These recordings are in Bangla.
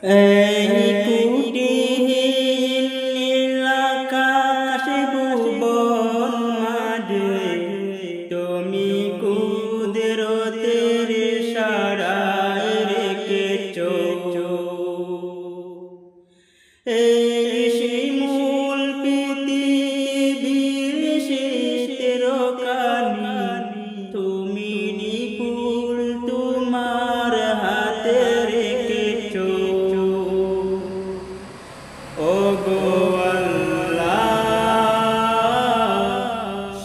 এই কুটিহীন নীলাকাশ ভুবন মাঝে তুমি কুদরতের ইশারায় রেখেছো এই শিমুল পৃথিবীর শীতের কানি তুমি নিপুণ তোমার হাতে রেখেছো ওগো আল্লাহ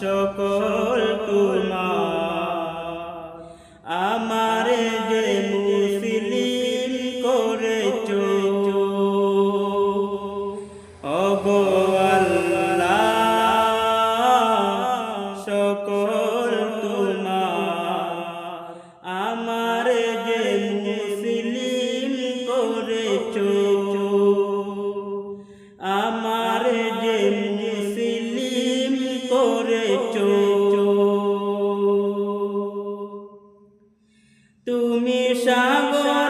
সকল তোমার আমারে যে মুসলিম করেছো ওগো আল্লাহ সকল তোমার আমারে যে মুসলিম করেছো আমারে যে মুসলিম করেছো তুমি সাগর